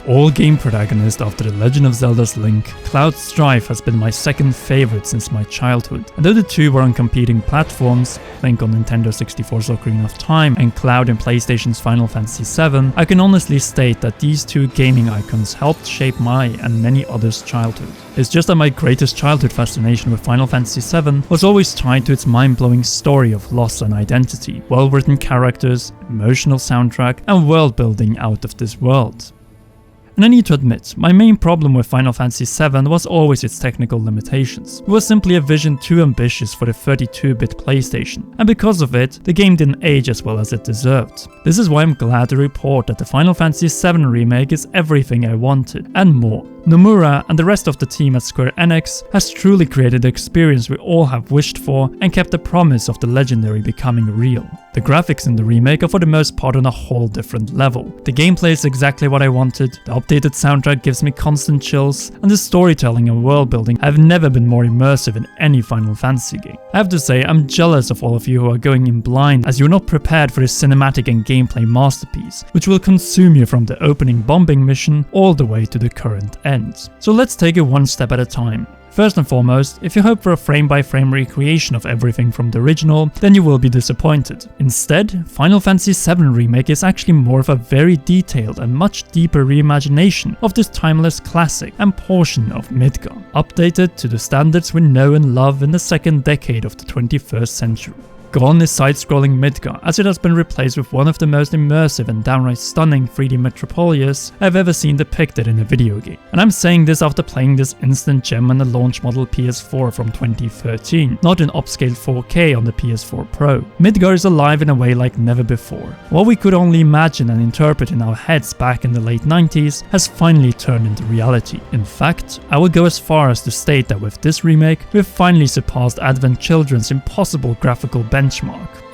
all game protagonist after The Legend of Zelda's Link, Cloud's Strife has been my second favorite since my childhood. And though the two were on competing platforms, Link on Nintendo 64's Ocarina of Time and Cloud in PlayStation's Final Fantasy VII, I can honestly state that these two gaming icons helped shape my and many others' childhood. It's just that my greatest childhood fascination with Final Fantasy VII was always tied to its mind-blowing story of loss and identity, well-written characters, emotional soundtrack, and world building out of this world. And I need to admit, my main problem with Final Fantasy VII was always its technical limitations. It was simply a vision too ambitious for the 32-bit PlayStation, and because of it, the game didn't age as well as it deserved. This is why I'm glad to report that the Final Fantasy VII Remake is everything I wanted, and more. Nomura and the rest of the team at Square Enix has truly created the experience we all have wished for and kept the promise of the legendary becoming real. The graphics in the remake are for the most part on a whole different level. The gameplay is exactly what I wanted, the updated soundtrack gives me constant chills, and the storytelling and world building have never been more immersive in any Final Fantasy game. I have to say, I'm jealous of all of you who are going in blind as you're not prepared for this cinematic and gameplay masterpiece, which will consume you from the opening bombing mission all the way to the current end. So let's take it one step at a time. First and foremost, if you hope for a frame-by-frame recreation of everything from the original, then you will be disappointed. Instead, Final Fantasy VII Remake is actually more of a very detailed and much deeper reimagination of this timeless classic and portion of Midgar, updated to the standards we know and love in the second decade of the 21st century. Gone is side-scrolling Midgar, as it has been replaced with one of the most immersive and downright stunning 3D metropolias I've ever seen depicted in a video game. And I'm saying this after playing this instant gem on the launch model PS4 from 2013, not in upscaled 4K on the PS4 Pro. Midgar is alive in a way like never before. What we could only imagine and interpret in our heads back in the late 90s has finally turned into reality. In fact, I would go as far as to state that with this remake, we've finally surpassed Advent Children's impossible graphical benchmark,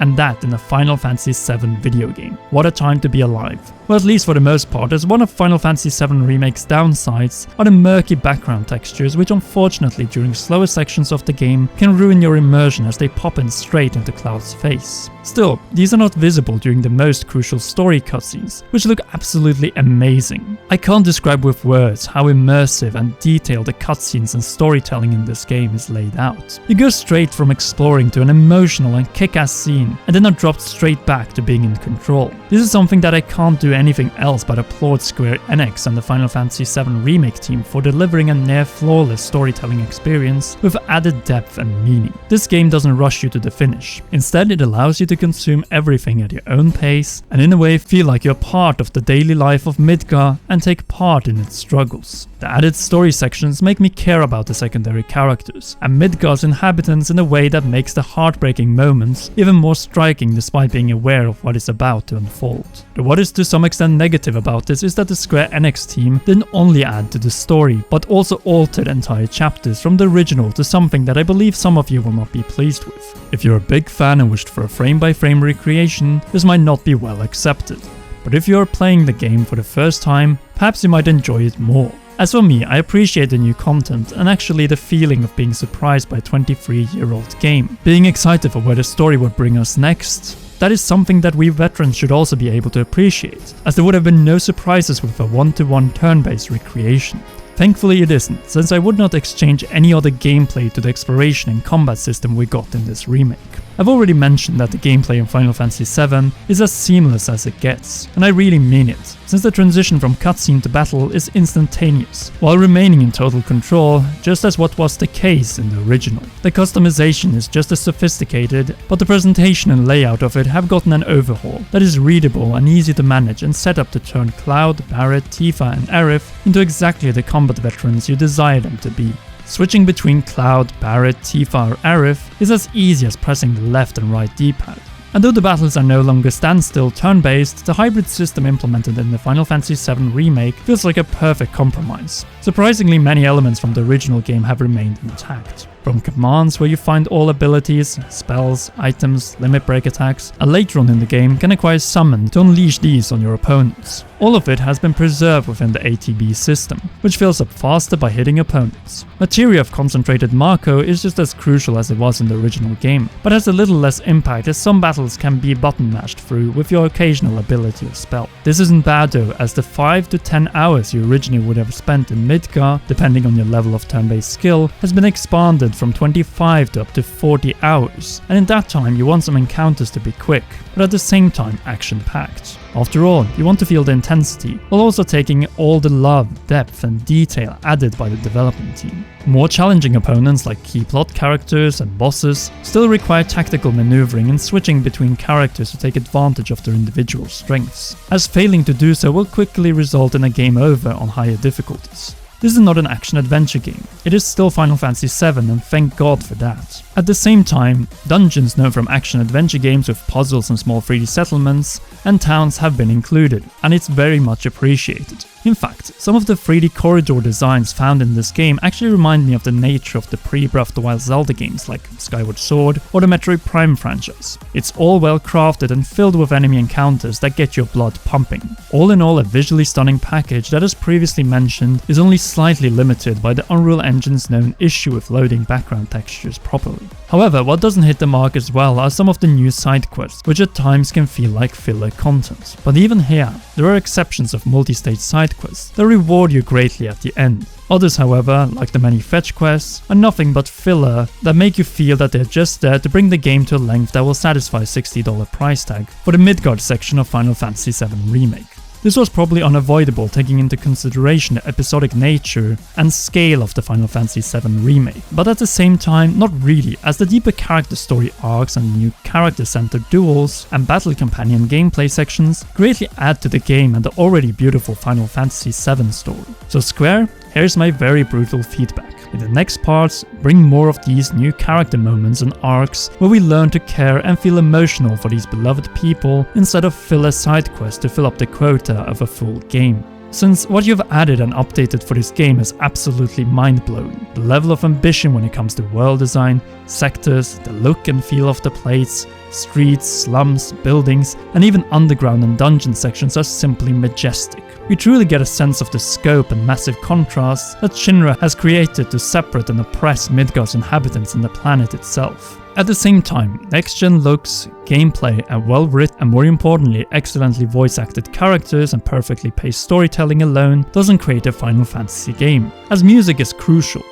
and that in a Final Fantasy VII video game. What a time to be alive. Well, at least for the most part, as one of Final Fantasy VII Remake's downsides are the murky background textures, which unfortunately during slower sections of the game can ruin your immersion as they pop in straight into Cloud's face. Still, these are not visible during the most crucial story cutscenes, which look absolutely amazing. I can't describe with words how immersive and detailed the cutscenes and storytelling in this game is laid out. You go straight from exploring to an emotional and kick-ass scene, and then are dropped straight back to being in control. This is something that I can't do anything else but applaud Square Enix and the Final Fantasy VII Remake team for delivering a near-flawless storytelling experience with added depth and meaning. This game doesn't rush you to the finish. Instead, it allows you to consume everything at your own pace, and in a way feel like you're part of the daily life of Midgar and take part in its struggles. The added story sections make me care about the secondary characters and Midgar's inhabitants in a way that makes the heartbreaking moments even more striking despite being aware of what is about to unfold. But what is to some extent negative about this is that the Square Enix team didn't only add to the story, but also altered entire chapters from the original to something that I believe some of you will not be pleased with. If you're a big fan and wished for a frame-by-frame recreation, this might not be well accepted. But if you're playing the game for the first time, perhaps you might enjoy it more. As for me, I appreciate the new content and actually the feeling of being surprised by a 23-year-old game. Being excited for where the story would bring us next. That is something that we veterans should also be able to appreciate, as there would have been no surprises with a one-to-one turn-based recreation. Thankfully it isn't, since I would not exchange any other gameplay to the exploration and combat system we got in this remake. I've already mentioned that the gameplay in Final Fantasy VII is as seamless as it gets, and I really mean it, since the transition from cutscene to battle is instantaneous, while remaining in total control, just as what was the case in the original. The customization is just as sophisticated, but the presentation and layout of it have gotten an overhaul that is readable and easy to manage and set up to turn Cloud, Barret, Tifa and Aerith into exactly the combat veterans you desire them to be. Switching between Cloud, Barret, Tifa or Aerith is as easy as pressing the left and right D-pad. And though the battles are no longer standstill turn-based, the hybrid system implemented in the Final Fantasy VII Remake feels like a perfect compromise. Surprisingly, many elements from the original game have remained intact. From commands where you find all abilities, spells, items, limit break attacks, and later on in the game can acquire summon to unleash these on your opponents. All of it has been preserved within the ATB system, which fills up faster by hitting opponents. Materia of concentrated Marco is just as crucial as it was in the original game, but has a little less impact as some battles can be button mashed through with your occasional ability or spell. This isn't bad though, as the 5 to 10 hours you originally would have spent in Midgar, depending on your level of turn-based skill, has been expanded from 25 to up to 40 hours, and in that time you want some encounters to be quick, but at the same time action-packed. After all, you want to feel the intensity, while also taking all the love, depth and detail added by the development team. More challenging opponents like key plot characters and bosses still require tactical maneuvering and switching between characters to take advantage of their individual strengths, as failing to do so will quickly result in a game over on higher difficulties. This is not an action-adventure game, it is still Final Fantasy VII and thank God for that. At the same time, dungeons known from action-adventure games with puzzles and small 3D settlements and towns have been included, and it's very much appreciated. In fact, some of the 3D corridor designs found in this game actually remind me of the nature of the pre-Breath of the Wild Zelda games like Skyward Sword or the Metroid Prime franchise. It's all well crafted and filled with enemy encounters that get your blood pumping. All in all, a visually stunning package that, as previously mentioned, is only slightly limited by the Unreal Engine's known issue with loading background textures properly. However, what doesn't hit the mark as well are some of the new side quests, which at times can feel like filler content. But even here, there are exceptions of multi-stage side quests that reward you greatly at the end. Others, however, like the many fetch quests, are nothing but filler that make you feel that they're just there to bring the game to a length that will satisfy a $60 price tag for the Midgar section of Final Fantasy VII Remake. This was probably unavoidable taking into consideration the episodic nature and scale of the Final Fantasy VII Remake, but at the same time not really, as the deeper character story arcs and new character-centered duels and battle companion gameplay sections greatly add to the game and the already beautiful Final Fantasy VII story. So Square, here's my very brutal feedback. In the next parts, bring more of these new character moments and arcs where we learn to care and feel emotional for these beloved people instead of filler side quests to fill up the quota of a full game. Since what you've added and updated for this game is absolutely mind-blowing. The level of ambition when it comes to world design, sectors, the look and feel of the place, streets, slums, buildings, and even underground and dungeon sections are simply majestic. We truly get a sense of the scope and massive contrasts that Shinra has created to separate and oppress Midgar's inhabitants and the planet itself. At the same time, next-gen looks, gameplay, and well-written and more importantly excellently voice-acted characters and perfectly paced storytelling alone doesn't create a Final Fantasy game, as music is crucial.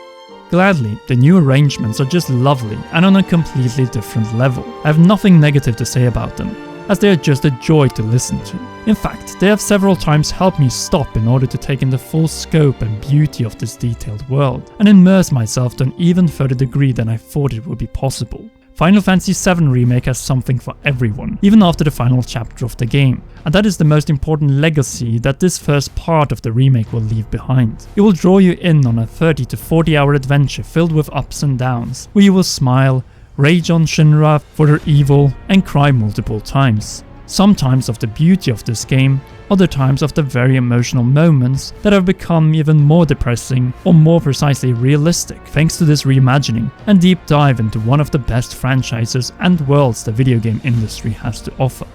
Gladly, the new arrangements are just lovely and on a completely different level. I have nothing negative to say about them, as they are just a joy to listen to. In fact, they have several times helped me stop in order to take in the full scope and beauty of this detailed world, and immerse myself to an even further degree than I thought it would be possible. Final Fantasy VII Remake has something for everyone, even after the final chapter of the game, and that is the most important legacy that this first part of the remake will leave behind. It will draw you in on a 30 to 40 hour adventure filled with ups and downs, where you will smile, rage on Shinra for their evil, and cry multiple times. Sometimes of the beauty of this game, other times of the very emotional moments that have become even more depressing or more precisely realistic thanks to this reimagining and deep dive into one of the best franchises and worlds the video game industry has to offer.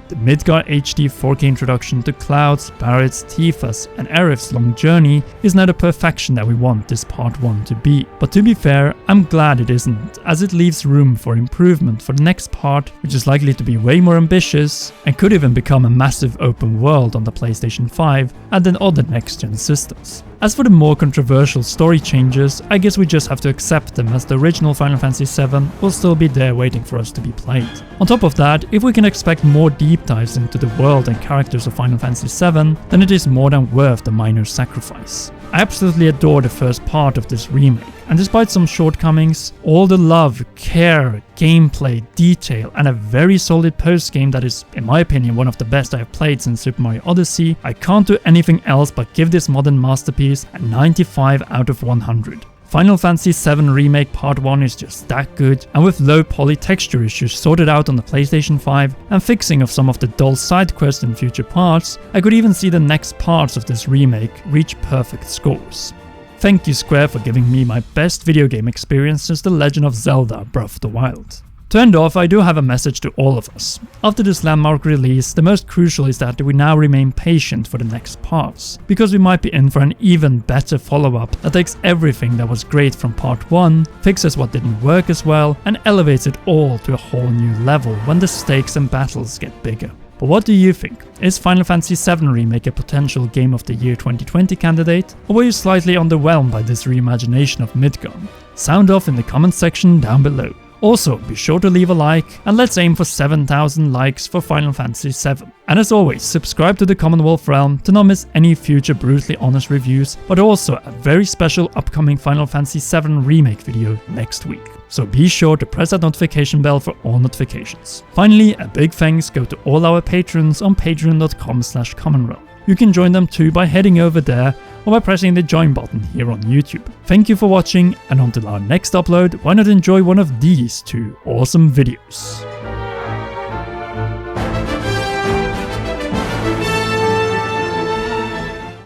The Midgar HD 4K introduction to Cloud's, Barrett's, Tifa's and Aerith's long journey is now the perfection that we want this part 1 to be. But to be fair, I'm glad it isn't, as it leaves room for improvement for the next part, which is likely to be way more ambitious and could even become a massive open world on the PlayStation 5 and then other next-gen systems. As for the more controversial story changes, I guess we just have to accept them, as the original Final Fantasy VII will still be there waiting for us to be played. On top of that, if we can expect more deep dives into the world and characters of Final Fantasy VII, then it is more than worth the minor sacrifice. I absolutely adore the first part of this remake, and despite some shortcomings, all the love, care, gameplay, detail, and a very solid post-game that is, in my opinion, one of the best I have played since Super Mario Odyssey, I can't do anything else but give this modern masterpiece a 95 out of 100. Final Fantasy VII Remake Part 1 is just that good, and with low poly texture issues sorted out on the PlayStation 5 and fixing of some of the dull side quests in future parts, I could even see the next parts of this remake reach perfect scores. Thank you Square for giving me my best video game experience since The Legend of Zelda Breath of the Wild. To end off, I do have a message to all of us. After this landmark release, the most crucial is that we now remain patient for the next parts, because we might be in for an even better follow-up that takes everything that was great from part 1, fixes what didn't work as well, and elevates it all to a whole new level when the stakes and battles get bigger. But what do you think? Is Final Fantasy VII Remake a potential Game of the Year 2020 candidate? Or were you slightly underwhelmed by this reimagination of Midgar? Sound off in the comment section down below. Also, be sure to leave a like, and let's aim for 7,000 likes for Final Fantasy VII. And as always, subscribe to the Commonwealth Realm to not miss any future brutally honest reviews, but also a very special upcoming Final Fantasy VII Remake video next week. So be sure to press that notification bell for all notifications. Finally, a big thanks go to all our patrons on patreon.com/commonrealm. You can join them too by heading over there or by pressing the join button here on YouTube. Thank you for watching, and until our next upload, why not enjoy one of these two awesome videos.